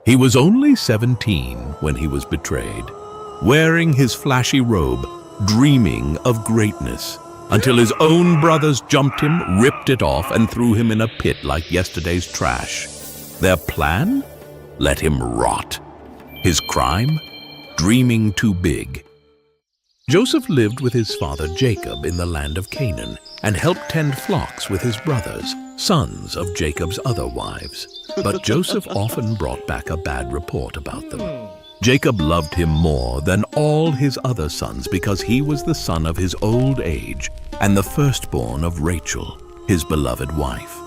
He was only 17 when he was betrayed, wearing his flashy robe, dreaming of greatness, until his own brothers jumped him, ripped it off, and threw him in a pit like yesterday's trash. Their plan? Let him rot. His crime? Dreaming too big. Joseph lived with his father Jacob in the land of Canaan and helped tend flocks with his brothers, sons of Jacob's other wives. But Joseph often brought back a bad report about them. Jacob loved him more than all his other sons because he was the son of his old age and the firstborn of Rachel, his beloved wife.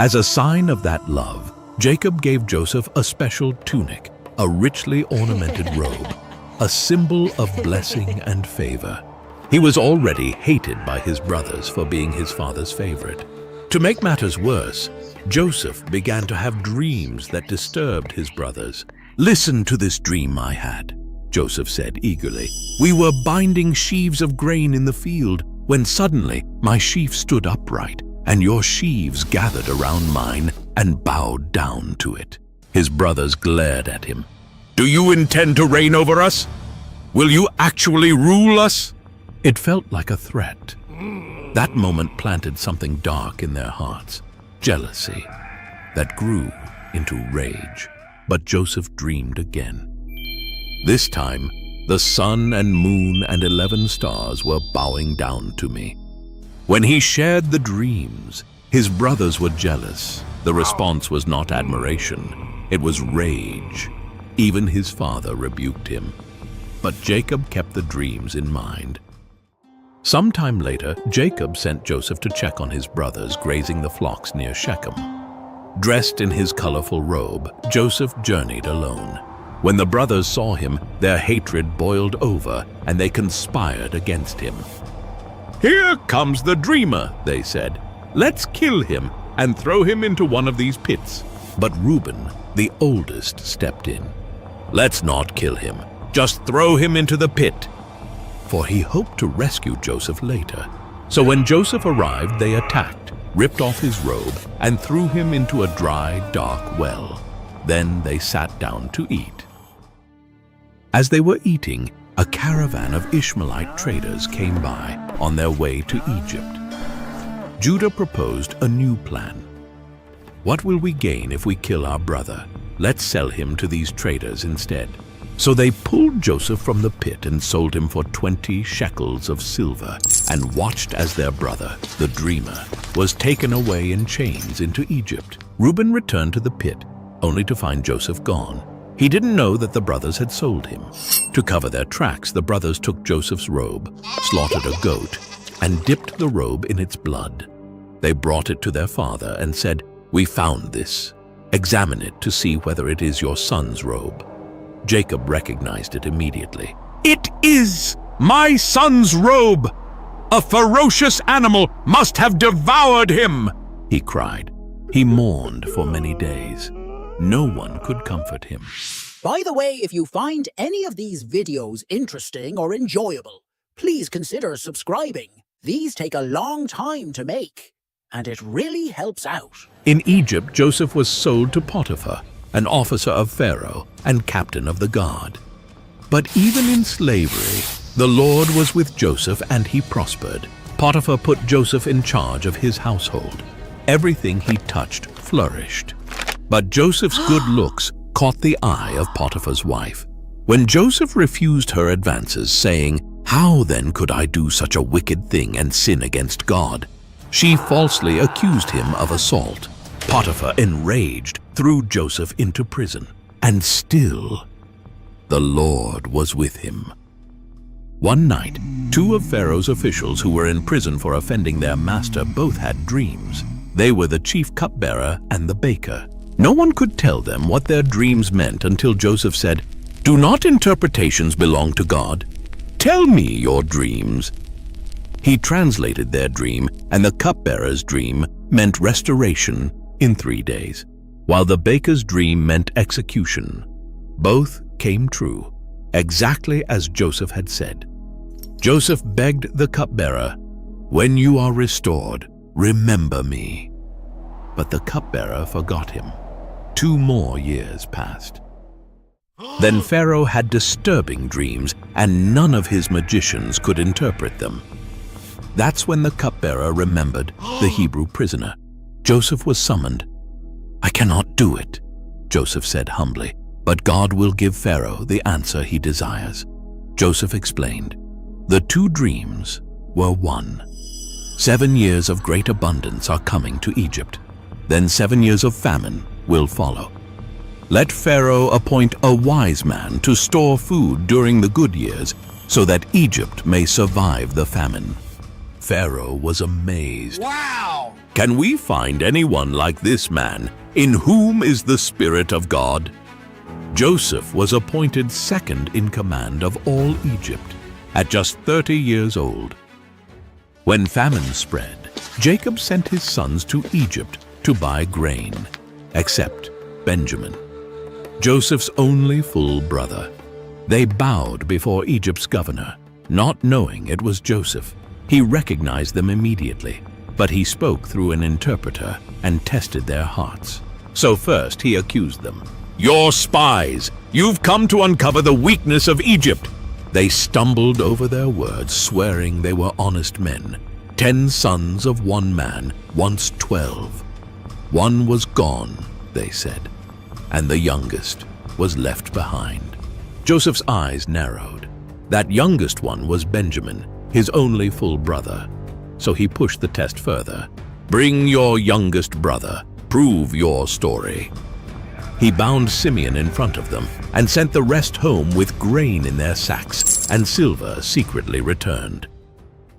As a sign of that love, Jacob gave Joseph a special tunic, a richly ornamented robe, a symbol of blessing and favor. He was already hated by his brothers for being his father's favorite. To make matters worse, Joseph began to have dreams that disturbed his brothers. "Listen to this dream I had," Joseph said eagerly. "We were binding sheaves of grain in the field when suddenly my sheaf stood upright, and your sheaves gathered around mine and bowed down to it." His brothers glared at him. "Do you intend to reign over us? Will you actually rule us?" It felt like a threat. That moment planted something dark in their hearts, jealousy, that grew into rage. But Joseph dreamed again. This time, the sun and moon and 11 stars were bowing down to me. When he shared the dreams, his brothers were jealous. The response was not admiration, it was rage. Even his father rebuked him. But Jacob kept the dreams in mind. Sometime later, Jacob sent Joseph to check on his brothers grazing the flocks near Shechem. Dressed in his colorful robe, Joseph journeyed alone. When the brothers saw him, their hatred boiled over and they conspired against him. "Here comes the dreamer," they said. "Let's kill him and throw him into one of these pits." But Reuben, the oldest, stepped in. "Let's not kill him. Just throw him into the pit." For he hoped to rescue Joseph later. So when Joseph arrived, they attacked, ripped off his robe, and threw him into a dry, dark well. Then they sat down to eat. As they were eating, a caravan of Ishmaelite traders came by on their way to Egypt. Judah proposed a new plan. "What will we gain if we kill our brother? Let's sell him to these traders instead." So they pulled Joseph from the pit and sold him for 20 shekels of silver and watched as their brother, the dreamer, was taken away in chains into Egypt. Reuben returned to the pit, only to find Joseph gone. He didn't know that the brothers had sold him. To cover their tracks, the brothers took Joseph's robe, slaughtered a goat, and dipped the robe in its blood. They brought it to their father and said, "We found this. Examine it to see whether it is your son's robe." Jacob recognized it immediately. "It is my son's robe! A ferocious animal must have devoured him!" he cried. He mourned for many days. No one could comfort him. By the way, if you find any of these videos interesting or enjoyable, please consider subscribing. These take a long time to make, and it really helps out. In Egypt, Joseph was sold to Potiphar, an officer of Pharaoh and captain of the guard. But even in slavery, the Lord was with Joseph and he prospered. Potiphar put Joseph in charge of his household. Everything he touched flourished. But Joseph's good looks caught the eye of Potiphar's wife. When Joseph refused her advances, saying, "How then could I do such a wicked thing and sin against God?" she falsely accused him of assault. Potiphar, enraged, threw Joseph into prison. And still, the Lord was with him. One night, 2 of Pharaoh's officials who were in prison for offending their master both had dreams. They were the chief cupbearer and the baker. No one could tell them what their dreams meant until Joseph said, "Do not interpretations belong to God? Tell me your dreams." He translated their dream, and the cupbearer's dream meant restoration in 3 days, while the baker's dream meant execution. Both came true, exactly as Joseph had said. Joseph begged the cupbearer, "When you are restored, remember me." But the cupbearer forgot him. 2 more years passed. Then Pharaoh had disturbing dreams, and none of his magicians could interpret them. That's when the cupbearer remembered the Hebrew prisoner. Joseph was summoned. "I cannot do it," Joseph said humbly, "but God will give Pharaoh the answer he desires." Joseph explained. The 2 dreams were one. 7 years of great abundance are coming to Egypt. Then 7 years of famine will follow. Let Pharaoh appoint a wise man to store food during the good years, so that Egypt may survive the famine. Pharaoh was amazed. Wow! Can we find anyone like this man, in whom is the Spirit of God? Joseph was appointed second in command of all Egypt, at just 30 years old. When famine spread, Jacob sent his sons to Egypt to buy grain, except Benjamin, Joseph's only full brother. They bowed before Egypt's governor, not knowing it was Joseph. He recognized them immediately, but he spoke through an interpreter and tested their hearts. So first he accused them. "You're spies! You've come to uncover the weakness of Egypt!" They stumbled over their words, swearing they were honest men. 10 sons of one man, once 12. One was gone, they said, and the youngest was left behind. Joseph's eyes narrowed. That youngest one was Benjamin, his only full brother. So he pushed the test further. "Bring your youngest brother. Prove your story." He bound Simeon in front of them and sent the rest home with grain in their sacks, and silver secretly returned.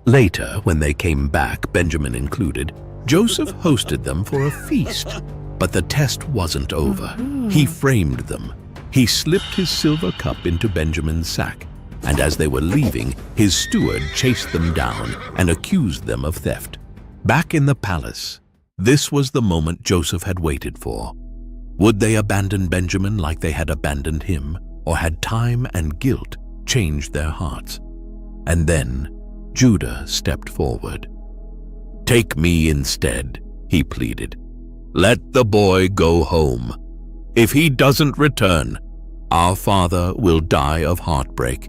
Later, when they came back, Benjamin included, Joseph hosted them for a feast. But the test wasn't over. He framed them. He slipped his silver cup into Benjamin's sack, and as they were leaving, his steward chased them down and accused them of theft. Back in the palace, this was the moment Joseph had waited for. Would they abandon Benjamin like they had abandoned him, or had time and guilt changed their hearts? And then Judah stepped forward. "Take me instead," he pleaded. "Let the boy go home. If he doesn't return, our father will die of heartbreak."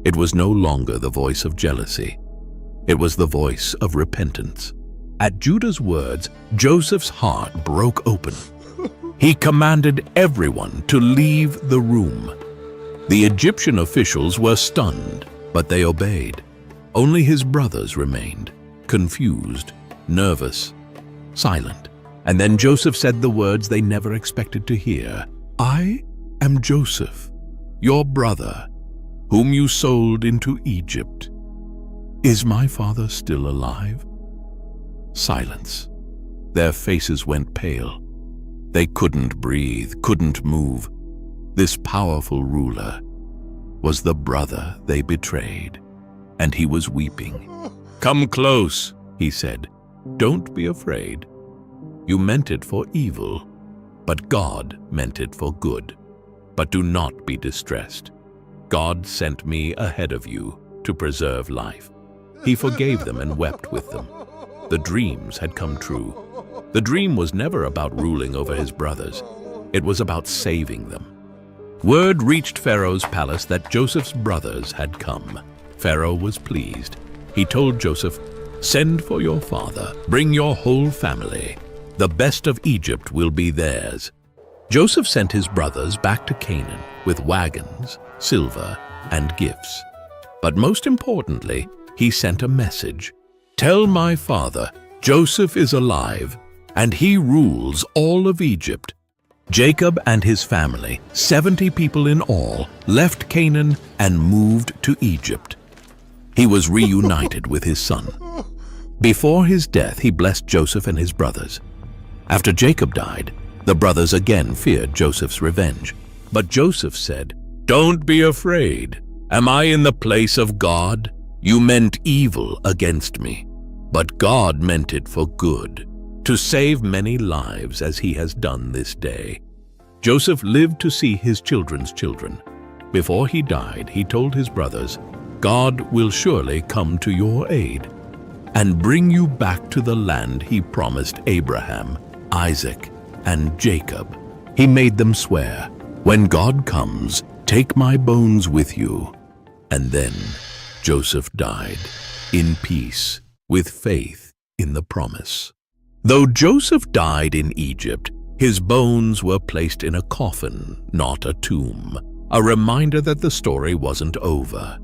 It was no longer the voice of jealousy. It was the voice of repentance. At Judah's words, Joseph's heart broke open. He commanded everyone to leave the room. The Egyptian officials were stunned, but they obeyed. Only his brothers remained, confused, nervous, silent. And then Joseph said the words they never expected to hear. "I am Joseph, your brother, whom you sold into Egypt. Is my father still alive?" Silence. Their faces went pale. They couldn't breathe, couldn't move. This powerful ruler was the brother they betrayed, and he was weeping. "Come close," he said. "Don't be afraid. You meant it for evil, but God meant it for good. But do not be distressed. God sent me ahead of you to preserve life." He forgave them and wept with them. The dreams had come true. The dream was never about ruling over his brothers. It was about saving them. Word reached Pharaoh's palace that Joseph's brothers had come. Pharaoh was pleased. He told Joseph, "Send for your father. Bring your whole family. The best of Egypt will be theirs." Joseph sent his brothers back to Canaan with wagons, silver, and gifts. But most importantly, he sent a message. "Tell my father, Joseph is alive, and he rules all of Egypt." Jacob and his family, 70 people in all, left Canaan and moved to Egypt. He was reunited with his son. Before his death, he blessed Joseph and his brothers. After Jacob died, the brothers again feared Joseph's revenge. But Joseph said, "Don't be afraid. Am I in the place of God? You meant evil against me, but God meant it for good, to save many lives as he has done this day." Joseph lived to see his children's children. Before he died, he told his brothers, "God will surely come to your aid and bring you back to the land he promised Abraham, Isaac, and Jacob." He made them swear, "When God comes, take my bones with you." And then Joseph died in peace, with faith in the promise. Though Joseph died in Egypt, his bones were placed in a coffin, not a tomb, a reminder that the story wasn't over.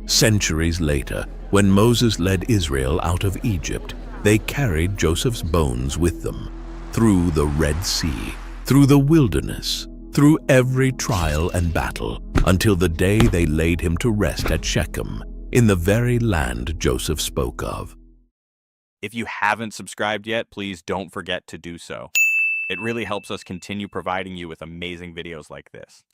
Centuries later, when Moses led Israel out of Egypt, they carried Joseph's bones with them, through the Red Sea, through the wilderness, through every trial and battle, until the day they laid him to rest at Shechem, in the very land Joseph spoke of. If you haven't subscribed yet, please don't forget to do so. It really helps us continue providing you with amazing videos like this.